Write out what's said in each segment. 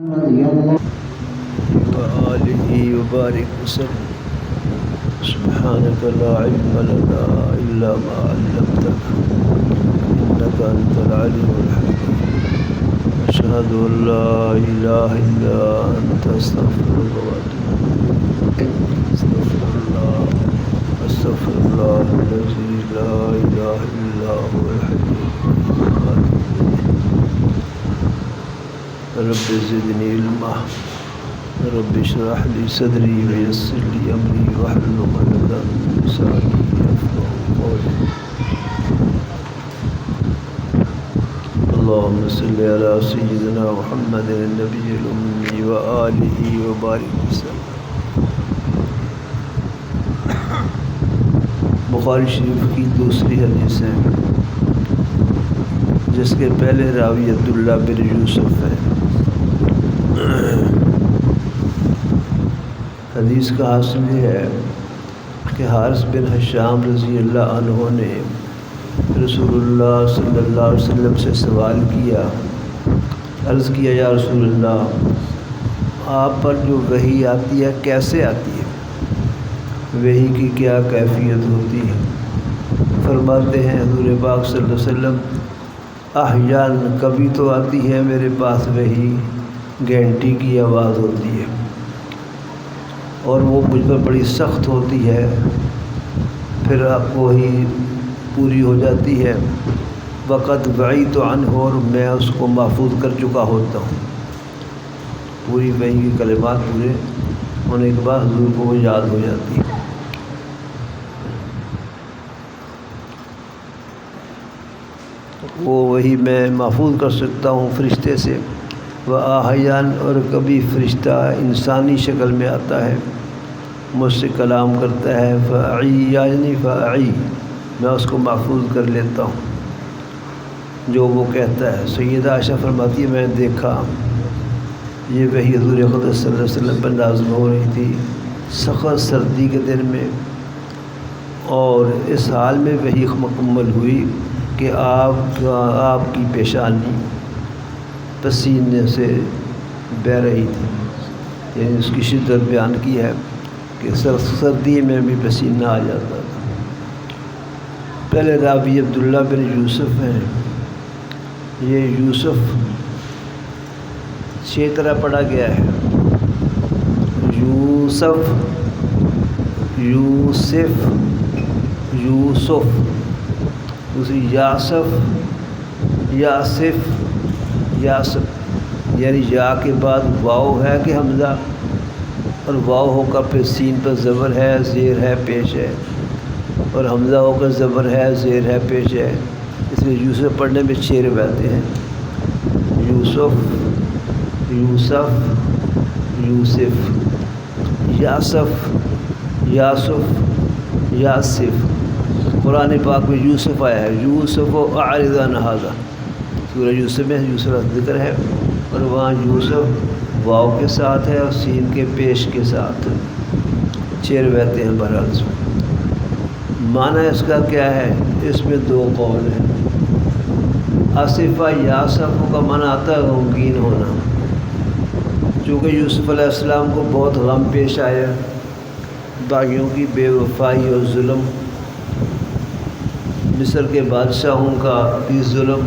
وآله وبارك وسلم. سبحانك لا علم لنا إلا ما علمتنا إنك أنت العليم الحكيم. أشهد أن لا إله إلا أنت أستغفرك وأتوب إليك. أستغفر الله الذي لا إله إلا هو الحي القيوم. رب زدني علما. رب اشرح لي صدري ويسر لي أمري واحلل عقدة من لساني يفقهوا قولي. اللهم صل على سيدنا محمد النبي الأمي وآله وبارك وسلم. بخاری شریف کی دوسری حدیث ہے جس کے پہلے راوی عبداللہ بن یوسف ہے. حدیث کا حاصل یہ ہے کہ حارث بن حشام رضی اللہ عنہ نے رسول اللہ صلی اللہ علیہ وسلم سے سوال کیا. عرض کیا یا رسول اللہ آپ پر جو وحی آتی ہے کیسے آتی ہے؟ وحی کی کیا کیفیت ہوتی ہے؟ فرماتے ہیں حضور پاک صلی اللہ علیہ وسلم احیان کبھی تو آتی ہے میرے پاس وحی گھنٹی کی آواز ہوتی ہے اور وہ مجھ پر بڑی سخت ہوتی ہے، پھر آپ وہی پوری ہو جاتی ہے. وقت بعید عنہ اور میں اس کو محفوظ کر چکا ہوتا ہوں. پوری وحی کی کلمات پورے ہونے کے بعد حضور کو وہ یاد ہو جاتی ہے. وہ وہی میں محفوظ کر سکتا ہوں فرشتے سے. وہ احیان اور کبھی فرشتہ انسانی شکل میں آتا ہے، مجھ سے کلام کرتا ہے. فاعی یعنی فاعی میں اس کو محفوظ کر لیتا ہوں جو وہ کہتا ہے. سیدہ عائشہ فرماتی ہے میں نے دیکھا یہ وحی حضور خدا صلی اللہ علیہ وسلم پر نازل ہو رہی تھی سخت سردی کے دن میں، اور اس حال میں وحی مکمل ہوئی کہ آپ کی پیشانی پسینے سے بہہ رہی تھی. یعنی اس کی شدت بیان کی ہے کہ سردی میں بھی پسینہ آ جاتا تھا. پہلے راوی عبداللہ بن یوسف ہیں. یہ یوسف 6 طرح پڑھا گیا ہے. یوسف، یوسف، یوسف. دوسری یاسف، یاسف، یاسف. یعنی یا کے بعد واو ہے کہ حمزہ، اور واو ہو کر پھر سین پر زبر ہے، زیر ہے، پیش ہے، اور حمزہ ہو کر زبر ہے، زیر ہے، پیش ہے. اس لیے یوسف پڑھنے میں 6 روایتیں ہیں. یوسف، یوسف، یوسف، یاسف، یاسف، یاسف. قرآن پاک میں یوسف آیا ہے. یوسف و اعرض عن ھذا سورہ یوسف میں یوسف کا ذکر ہے، اور وہاں یوسف واو کے ساتھ ہے اور سین کے پیش کے ساتھ. 6 روایتیں ہیں. بہرحال معنی اس کا کیا ہے؟ اس میں 2 قول ہیں. آصفہ یاسف کا معنی آتا ہے غمگین ہونا، چونکہ یوسف علیہ السلام کو بہت غم پیش آیا، باغیوں کی بے وفائی اور ظلم، مصر کے بادشاہوں کا بھی ظلم،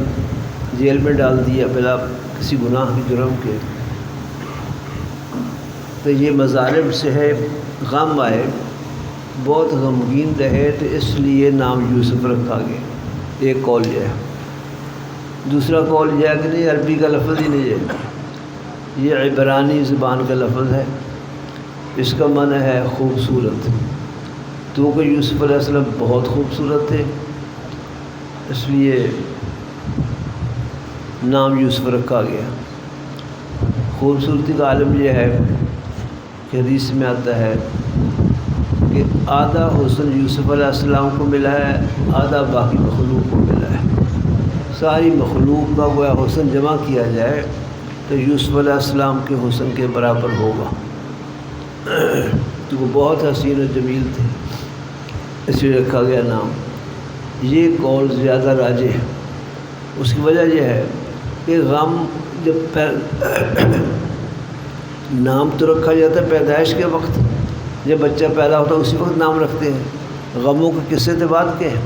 جیل میں ڈال دیا بلا کسی گناہ کی جرم کے. تو یہ مظالم سے ہے غم آئے، بہت غمگین رہے، تو اس لیے نام یوسف رکھا گیا. ایک قول یہ ہے. دوسرا قول یہ ہے کہ نہیں، عربی کا لفظ ہی نہیں ہے، یہ عبرانی زبان کا لفظ ہے. اس کا معنی ہے خوبصورت. تو کہ یوسف علیہ السلام بہت خوبصورت تھے، اس لیے نام یوسف رکھا گیا. خوبصورتی کا عالم یہ ہے کہ حدیث میں آتا ہے کہ آدھا حسن یوسف علیہ السلام کو ملا ہے، آدھا باقی مخلوق کو ملا ہے. ساری مخلوق کا وہ حسن جمع کیا جائے تو یوسف علیہ السلام کے حسن کے برابر ہوگا. تو وہ بہت حسین و جمیل تھے، اس لیے رکھا گیا نام. یہ قول زیادہ راجح ہے. اس کی وجہ یہ ہے کہ غم جب نام تو رکھا جاتا ہے پیدائش کے وقت، جب بچہ پیدا ہوتا ہے اسی وقت نام رکھتے ہیں۔ غموں کے قصے تو بعد کے ہیں،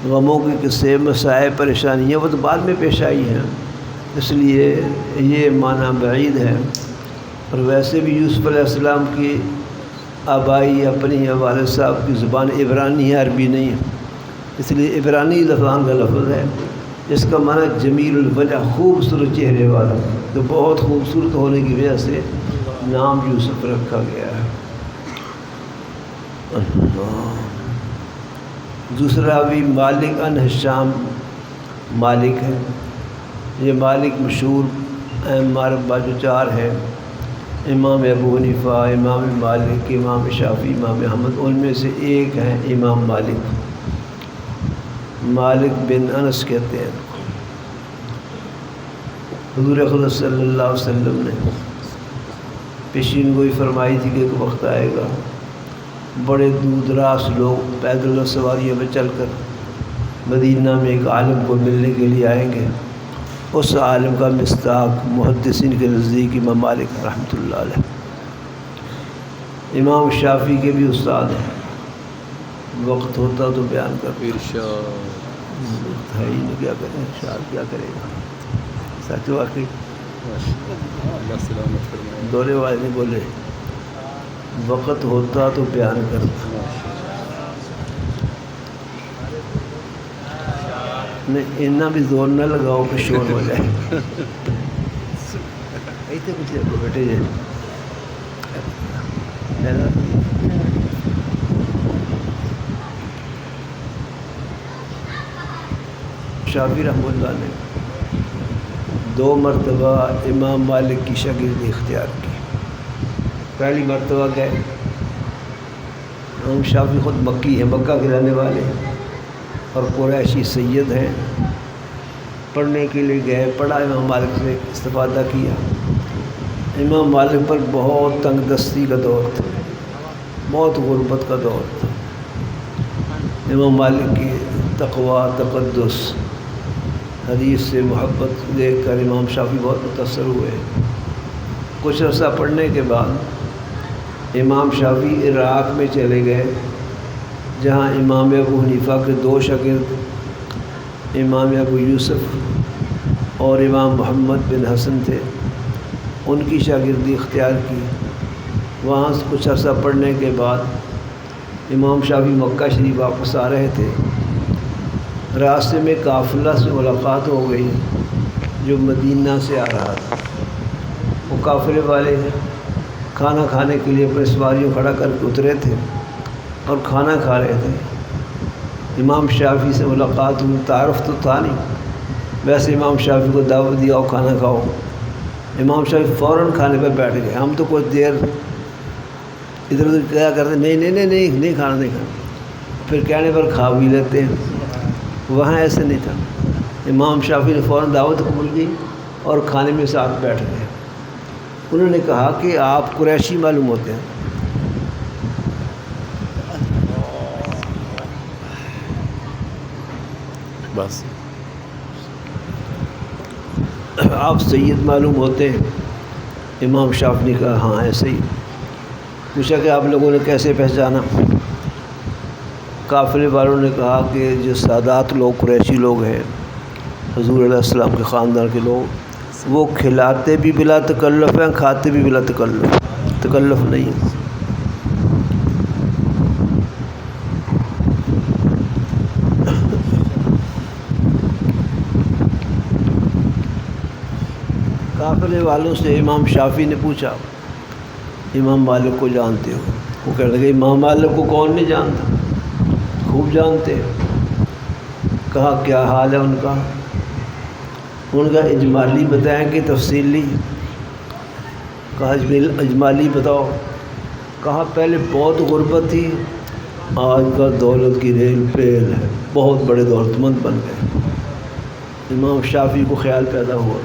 غموں کے قصے، مسائل، پریشانیاں وہ تو بعد میں پیش آئی ہیں، اس لیے یہ معنی بعید ہے۔ اور ویسے بھی یوسف علیہ السلام کی آبائی اپنی والد صاحب کی زبان عبرانی ہے، عربی نہیں ہے، اس لیے عبرانی لفظان کا لفظ ہے، اس کا معنی جمیل الوجہ، خوبصورت چہرے والا، تو بہت خوبصورت ہونے کی وجہ سے نام یوسف رکھا گیا ہے۔ دوسرا بھی مالک ان ہشام مالک ہے، یہ مالک مشہور معرفہ جو چار ہیں، امام ابو حنیفہ، امام مالک، امام شافعی، امام احمد، ان میں سے ایک ہیں امام مالک، مالک بن انس کہتے ہیں۔ حضور خدا صلی اللہ علیہ وسلم نے پیشین گوئی فرمائی تھی کہ ایک وقت آئے گا بڑے دور دراز لوگ پیدل سواریوں میں چل کر مدینہ میں ایک عالم کو ملنے کے لیے آئیں گے، اس عالم کا مصداق محدثین کے نزدیک امام مالک رحمۃ اللہ علیہ، امام شافعی کے بھی استاد ہیں۔ وقت ہوتا تو بیان کر، وقت ہے ہی نہیں، کیا کریں، ارشاد کیا کرے گا، سچ واقعی دورے والے نے بولے وقت ہوتا تو بیان کرتا، نہیں اتنا بھی زور نہ لگاؤ کہ شور ہو جائے، ایسے کچھ بیٹے جائے۔ شافعی رحمۃ اللہ نے 2 مرتبہ امام مالک کی شاگردی اختیار کی۔ پہلی مرتبہ گئے، امام شافعی خود مکی ہیں، مکہ کے رہنے والے ہیں اور قریشی سید ہیں، پڑھنے کے لیے گئے، پڑھا، امام مالک سے استفادہ کیا۔ امام مالک پر بہت تنگ دستی کا دور تھا، بہت غربت کا دور تھا۔ امام مالک کی تقویٰ، تقدس، حدیث سے محبت دیکھ کر امام شافعی بہت متاثر ہوئے۔ کچھ عرصہ پڑھنے کے بعد امام شافعی عراق میں چلے گئے، جہاں امام ابو حنیفہ کے 2 شاگرد امام ابو یوسف اور امام محمد بن حسن تھے، ان کی شاگردی اختیار کی۔ وہاں سے کچھ عرصہ پڑھنے کے بعد امام شافعی مکہ شریف واپس آ رہے تھے، راستے میں قافلہ سے ملاقات ہو گئی جو مدینہ سے آ رہا تھا۔ وہ قافلے والے کھانا کھانے کے لیے اپنے سواریوں کھڑا کر کے اترے تھے اور کھانا کھا رہے تھے۔ امام شافعی سے ملاقات ہوئی، تعارف تو تھا نہیں، ویسے امام شافعی کو دعوت دیا اور کھانا کھاؤ۔ امام شافعی فوراً کھانے پہ بیٹھ گئے۔ ہم تو کچھ دیر ادھر ادھر کیا کرتے، نہیں کھانا، نہیں کھانا، پھر کہنے پر کھا بھی لیتے ہیں۔ وہاں ایسے نہیں تھا، امام شافعی نے فوراً دعوت قبول کی اور کھانے میں ساتھ بیٹھ گئے۔ انہوں نے کہا کہ آپ قریشی معلوم ہوتے ہیں۔ بس آپ سید معلوم ہوتے ہیں؟ امام شافعی نے کہا ہاں ایسے ہی۔ پوچھا کہ آپ لوگوں نے کیسے پہچانا؟ قافلے والوں نے کہا کہ جو سادات لوگ، قریشی لوگ ہیں، حضور علیہ السلام کے خاندان کے لوگ، وہ کھلاتے بھی بلا تکلف ہیں، کھاتے بھی بلا تکلف نہیں ہے۔ قافلے والوں سے امام شافعی نے پوچھا امام مالک کو جانتے ہو؟ وہ کہنے لگے امام مالک کو کون نہیں جانتا، خوب جانتے ہیں۔ کہا کیا حال ہے ان کا؟ ان کا اجمالی بتائیں کہ تفصیلی؟ کہا اجمالی بتاؤ۔ کہا پہلے بہت غربت تھی، آج کل دولت کی ریل پیل ہے، بہت بڑے دولت مند بن گئے۔ امام شافعی کو خیال پیدا ہوا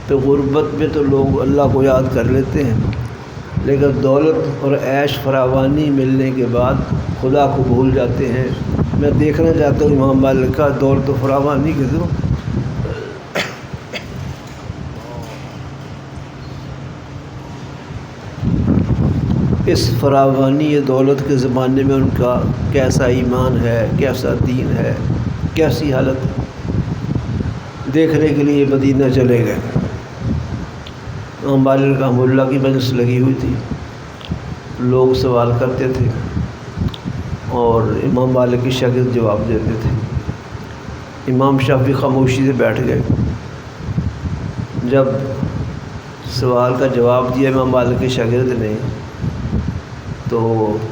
تو غربت میں تو لوگ اللہ کو یاد کر لیتے ہیں، لیکن دولت اور عیش فراوانی ملنے کے بعد خدا کو بھول جاتے ہیں۔ میں دیکھنا چاہتا ہوں امام مالک کا دولت و فراوانی کے ذریعے اس فراوانی دولت کے زمانے میں ان کا کیسا ایمان ہے، کیسا دین ہے، کیسی حالت ہے۔ دیکھنے کے لیے مدینہ چلے گئے۔ امام مالک رحمہ اللہ کی مجلس لگی ہوئی تھی، لوگ سوال کرتے تھے اور امام مالک کے شاگرد جواب دیتے تھے۔ امام شافعی خاموشی سے بیٹھ گئے۔ جب سوال کا جواب دیا امام مالک کے شاگرد نے تو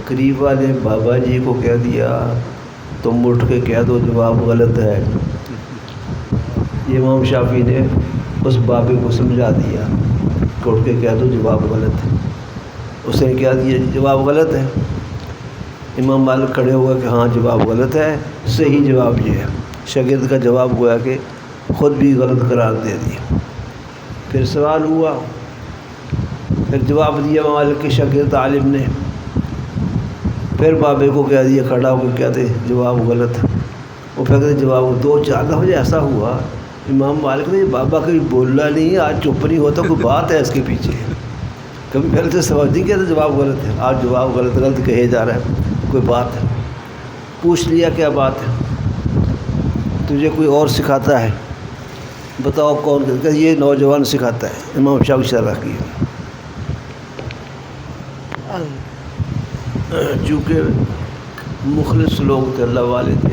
قریب والے بابا جی کو کہہ دیا تم اٹھ کے کہہ دو جواب غلط ہے۔ امام شافعی نے اس بابے کو سمجھا دیا کہ اٹھ کے کہہ دو جواب غلط ہے۔ اس نے کہہ دیا جواب غلط ہے۔ امام مالک کھڑے ہوئے کہ ہاں جواب غلط ہے، صحیح جواب یہ ہے۔ شاگرد کا جواب گویا کہ خود بھی غلط قرار دے دیا۔ پھر سوال ہوا، پھر جواب دیا امام مالک کے شاگرد عالم نے، پھر بابے کو کہہ دیا کھڑا ہو کے کہتے جواب غلط ہے۔ وہ پھر کہتے جواب 2-4 دفعہ ایسا ہوا امام مالک نے بابا کبھی بولنا نہیں، آج چپ نہیں ہوتا، کوئی بات ہے اس کے پیچھے، کبھی پہلے سے سمجھ نہیں کہتے جواب غلط ہے، آج جواب غلط کہے جا رہا ہے، کوئی بات ہے۔ پوچھ لیا کیا بات ہے، تجھے کوئی اور سکھاتا ہے، بتاؤ کون؟ کہ یہ نوجوان سکھاتا ہے۔ امام شافعی شرح کی، چونکہ مخلص لوگ تھے، اللہ والے تھے،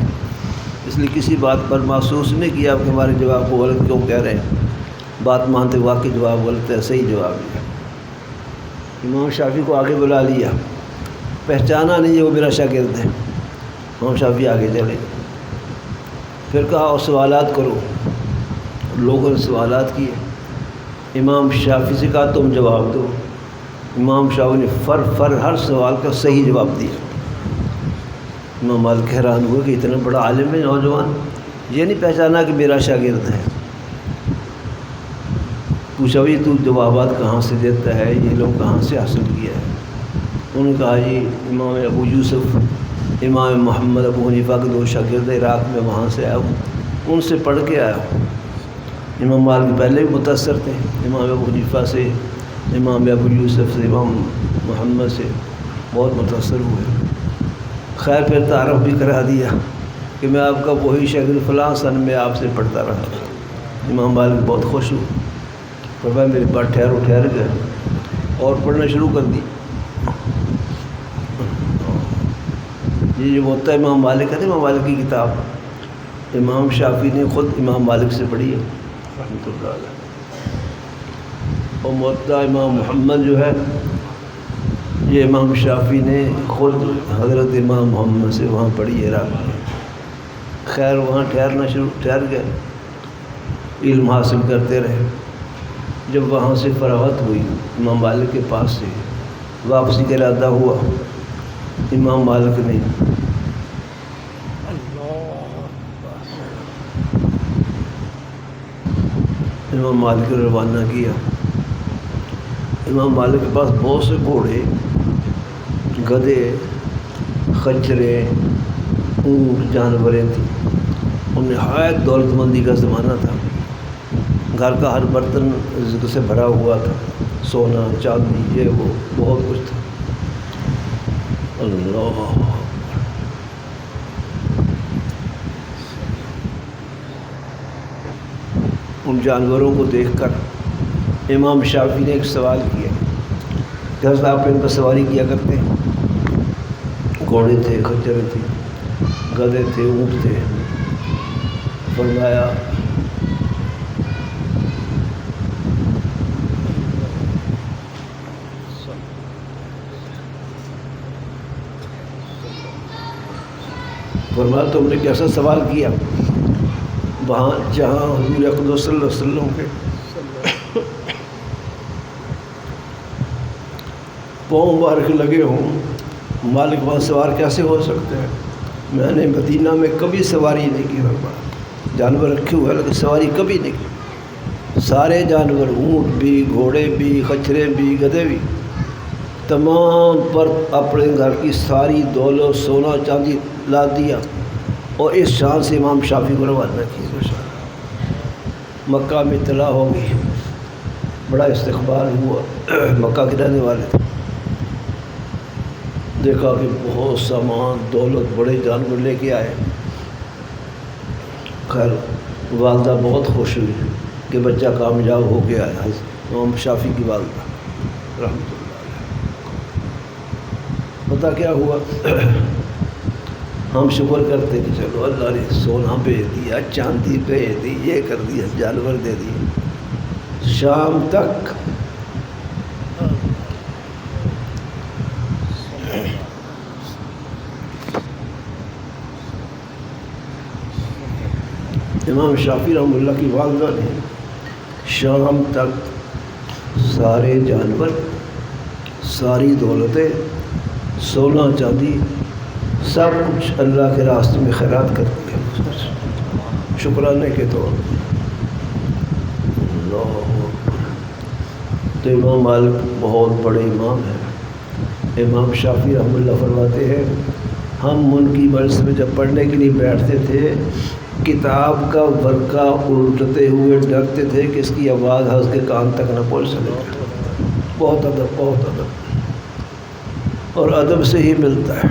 اس لیے کسی بات پر محسوس نہیں کیا کہ ہمارے جواب کو غلط کیوں کہہ رہے ہیں، بات مانتے واقعی جواب غلط ہے، صحیح جواب ہے۔ امام شافعی کو آگے بلا لیا، پہچانا نہیں ہے وہ میرا شاگرد ہے۔ امام شافعی آگے چلے، پھر کہا اور سوالات کرو۔ لوگوں نے سوالات کیے، امام شافعی سے کہا تم جواب دو۔ امام شافعی نے فر ہر سوال کا صحیح جواب دیا۔ امام مالک حیران ہوئے کہ اتنا بڑا عالم ہے نوجوان، یہ نہیں پہچانا کہ میرا شاگرد ہے۔ پوچھا بھی تو جوابات کہاں سے دیتا ہے، یہ لوگ کہاں سے حاصل کیا ہے؟ انہوں نے کہا جی امام ابو یوسف، امام محمد ابو حنیفہ کے 2 شاگرد عراق میں، وہاں سے آیا ہوں، ان سے پڑھ کے آیا ہوں۔ امام مالک پہلے بھی متاثر تھے امام ابو حنیفہ سے، امام ابو یوسف سے، امام محمد سے بہت متاثر ہوئے۔ خیر پھر تعارف بھی کرا دیا کہ میں آپ کا وہی شاگرد فلاں سن میں آپ سے پڑھتا رہا۔ امام مالک بہت خوش ہوئے، فرمایا میری بات ٹھہر گئے اور پڑھنا شروع کر دی۔ یہ جو ہوتا ہے امام مالک ہے، امام مالک کی کتاب امام شافعی نے خود امام مالک سے پڑھی ہے رحمۃ اللہ علیہ، اور موطا امام محمد جو ہے یہ امام شافعی نے خود حضرت امام محمد سے وہاں پڑھی ہے عراق میں۔ خیر وہاں ٹھہر گئے، علم حاصل کرتے رہے۔ جب وہاں سے فراغت ہوئی امام مالک کے پاس سے واپسی کا ارادہ ہوا، امام مالک نے امام مالک کو روانہ کیا۔ امام مالک کے پاس بہت سے گھوڑے، گدھے، خچرے، اونٹ، جانوریں تھیں۔ ان نہایت دولت مندی کا زمانہ تھا، گھر کا ہر برتن رزق سے بھرا ہوا تھا، سونا چاندی یہ وہ بہت کچھ تھا۔ اللہ ان جانوروں کو دیکھ کر امام شافعی نے ایک سوال کیا کہ حضرت آپ ان پر سواری کیا کرتے ہیں؟ گھوڑے تھے، خچر تھے، گدھے تھے، اونٹ تھے۔ فرمایا تم نے کیسا سوال کیا؟ وہاں جہاں حضور اقدس صلی اللہ علیہ وسلم کے پاؤں مبارک لگے ہوں، مالک وہاں سوار کیسے ہو سکتے ہیں؟ میں نے مدینہ میں کبھی سواری نہیں کی، جانور رکھے ہوئے لیکن سواری کبھی نہیں کی۔ سارے جانور، اونٹ بھی، گھوڑے بھی، خچرے بھی، گدھے بھی، تمام پر اپنے گھر کی ساری دولت سونا چاندی لا دیا، اور اس شان سے امام شافعی کو روانہ کیا۔ مکہ میں اطلاع ہوگی، بڑا استقبال ہوا، مکہ کے رہنے والے تھے، دیکھا کہ بہت سامان دولت بڑے جانور لے کے آئے۔ خیر والدہ بہت خوش ہوئی کہ بچہ کامیاب ہو گیا ہے، امام شافعی کی والدہ رحمۃ اللہ علیہ۔ پتہ کیا ہوا؟ ہم شکر کرتے کہ چلو اللہ نے سونا بھیج دیا، چاندی بھیج دی، یہ کر دیا، جانور دے دیے۔ شام تک امام شافعی رحمۃ اللہ کی والدہ نے شام تک سارے جانور، ساری دولتیں، سونا چاندی، سب کچھ اللہ کے راستے میں خیرات کر دیا، شکرانے کے طور پر۔ تو امام مالک بہت بڑے امام ہیں۔ امام شافعی رحمۃ اللہ فرماتے ہیں ہم ان کی مجلس میں جب پڑھنے کے لیے بیٹھتے تھے، کتاب کا ورقہ الٹتے ہوئے ڈرتے تھے کہ اس کی آواز حضرت کے کان تک نہ پہنچ سکے۔ بہت ادب، بہت ادب، اور ادب سے ہی ملتا ہے۔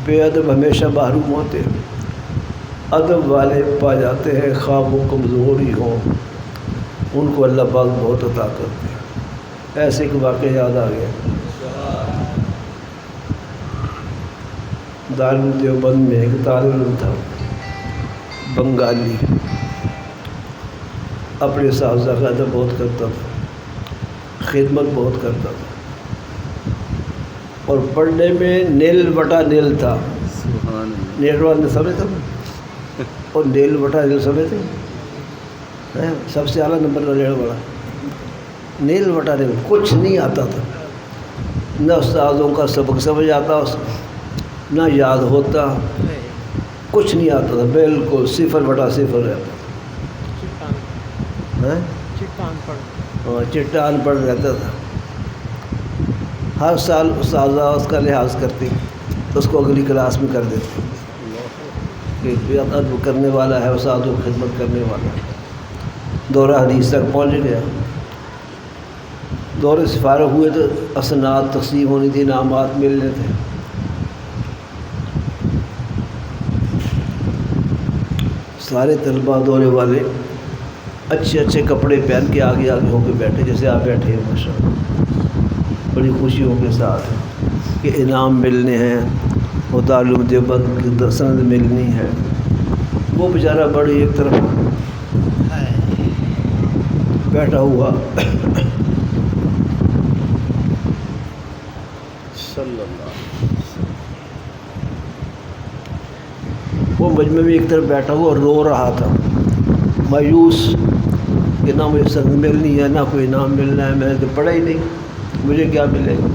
بے ادب ہمیشہ محروم ہوتے ہیں، ادب والے پا جاتے ہیں، خواہ وہ کمزور ہی ہوں، ان کو اللہ پاک بہت عطا کرتے ہیں۔ ایسے ایک واقعہ یاد آ گیا، دارالعلوم دیوبند میں ایک طالب علم تھا، بنگالی، اپنے اساتذہ کا ادب بہت کرتا تھا، خدمت بہت کرتا تھا، اور پڑھنے میں نیل بٹا نیل تھا۔ نیل بٹا نیل سمجھتے تھے؟ اور نیل بٹا نیل سمجھتے ہیں؟ سب سے اعلیٰ نمبر لینے والا نیل بٹا نیل، کچھ نہیں آتا تھا، نہ استادوں کا سبق سمجھ آتا اس کو، نہ یاد ہوتا، کچھ نہیں آتا تھا، بالکل صفر بٹا صفر رہتا، چٹا ان پڑھ رہتا تھا۔ ہر سال استاذہ اس کا لحاظ کرتے، اس کو اگلی کلاس میں کر دیتے کہ ادب کرنے والا ہے، استادوں کی خدمت کرنے والا ہے۔ دورہ حدیث تک پہنچ گیا، دورے سے فارغ ہوئے تو اسناد تقسیم ہونی تھی، انعامات ملنے تھے۔ سارے طلباء دورے والے اچھے اچھے کپڑے پہن کے آگے آگے ہو کے بیٹھے، جیسے آپ بیٹھے ہیں ماشاءاللہ، بڑی خوشیوں کے ساتھ کہ انعام ملنے ہیں، اور دارالعلوم دیوبند کی سند ملنی ہے۔ وہ بیچارہ بڑی ایک طرف بیٹھا ہوا، وہ مجمع میں ایک طرف بیٹھا ہوا اور رو رہا تھا، مایوس کہ نہ مجھے سند ملنی ہے، نہ کوئی انعام ملنا ہے، میں نے تو پڑھا ہی نہیں، مجھے کیا ملے گا۔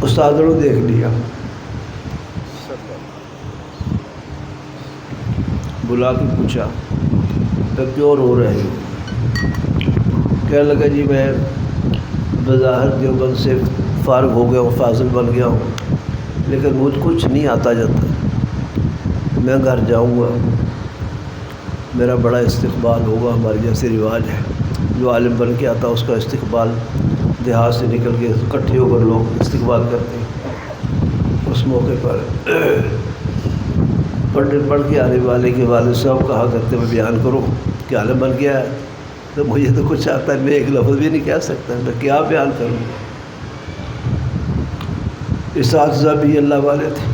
استادوں نے دیکھ لیا، بلا کے پوچھا تو کیوں رو رہے ہو؟ کہنے لگا جی میں بظاہر دیوبند سے فارغ ہو گیا ہوں، فاضل بن گیا ہوں، لیکن مجھ کچھ نہیں آتا جاتا، میں گھر جاؤں گا، میرا بڑا استقبال ہوگا، ہمارے جیسے رواج ہے، جو عالم بن کے آتا اس کا استقبال، دیہات سے نکل کے اکٹھے ہو کر لوگ استقبال کرتے ہیں۔ اس موقع پر پڑھ کے آنے والے کے والد صاحب کہا کرتے میں بیان کروں کہ عالم بن گیا ہے، تو مجھے تو کچھ آتا ہے، میں ایک لفظ بھی نہیں کہہ سکتا، میں کیا بیان کروں۔ اساتذہ بھی اللہ والے تھے،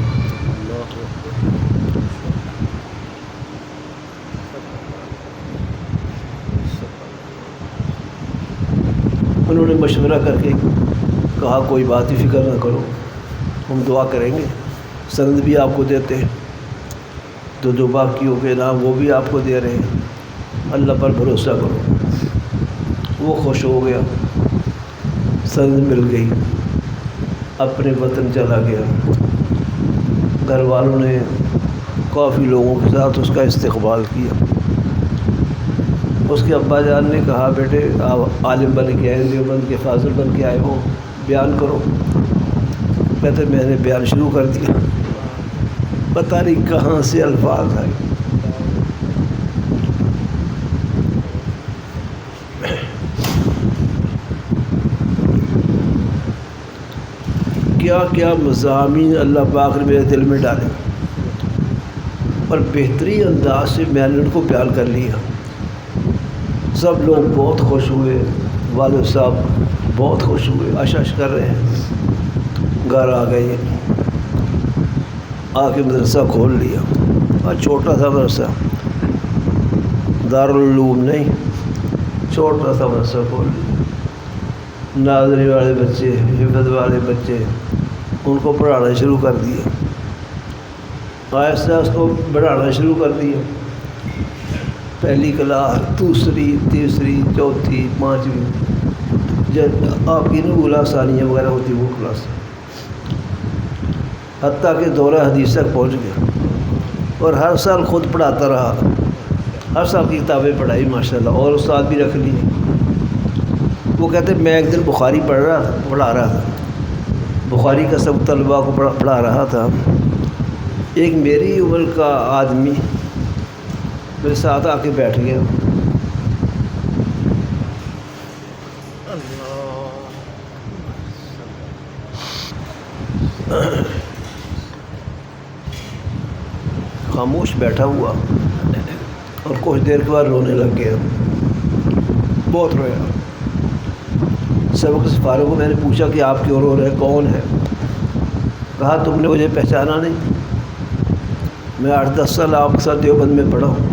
انہوں نے مشورہ کر کے کہا کوئی بات ہی فکر نہ کرو، ہم دعا کریں گے، سند بھی آپ کو دیتے ہیں، تو جو باقیوں کے نام وہ بھی آپ کو دے رہے ہیں، اللہ پر بھروسہ کرو۔ وہ خوش ہو گیا، سند مل گئی، اپنے وطن چلا گیا۔ گھر والوں نے کافی لوگوں کے ساتھ اس کا استقبال کیا، اس کے ابا جان نے کہا بیٹے آپ عالم بن کے آئے، دیوبند کے فاضل بن کے آئے ہو، بیان کرو۔ کہتے میں نے بیان شروع کر دیا، پتہ نہیں کہاں سے الفاظ آئے۔ کیا کیا مضامین اللہ پاک نے میرے دل میں ڈالے، اور بہترین انداز سے میں نے ان کو بیان کر لیا۔ سب لوگ بہت خوش ہوئے، والد صاحب بہت خوش ہوئے، اشش کر رہے ہیں۔ گھر آ گئے، آ کے مدرسہ کھول لیا، اور چھوٹا سا مدرسہ، دارالعلوم نہیں، چھوٹا سا مدرسہ کھول لیا۔ ناظری والے بچے، حفظ والے بچے، ان کو پڑھانا شروع کر دیا۔ آہستہ اس کو بڑھانا شروع کر دیا، پہلی کلاس، دوسری، تیسری، چوتھی، پانچویں، جب آپ کی اولیٰ ثانیہ وغیرہ ہوتی وہ کلاس، حتیٰ کہ دورہ حدیث تک پہنچ گیا۔ اور ہر سال خود پڑھاتا رہا، ہر سال کی کتابیں پڑھائی ماشاءاللہ، اور استاد بھی رکھ لیے۔ وہ کہتے میں ایک دن بخاری پڑھا رہا تھا، بخاری کا سب طلباء کو پڑھا رہا تھا۔ ایک میری عمر کا آدمی میرے ساتھ آ کے بیٹھ گیا۔ خاموش بیٹھا ہوا، اور کچھ دیر کے بعد رونے لگ گیا، بہت رویا۔ سبق سے فارغ کو میں نے پوچھا کہ آپ کیوں رو رہے ہیں، کون ہے؟ کہا تم نے مجھے پہچانا نہیں، میں 8-10 سال آپ کے ساتھ دیوبند میں پڑھا ہوں۔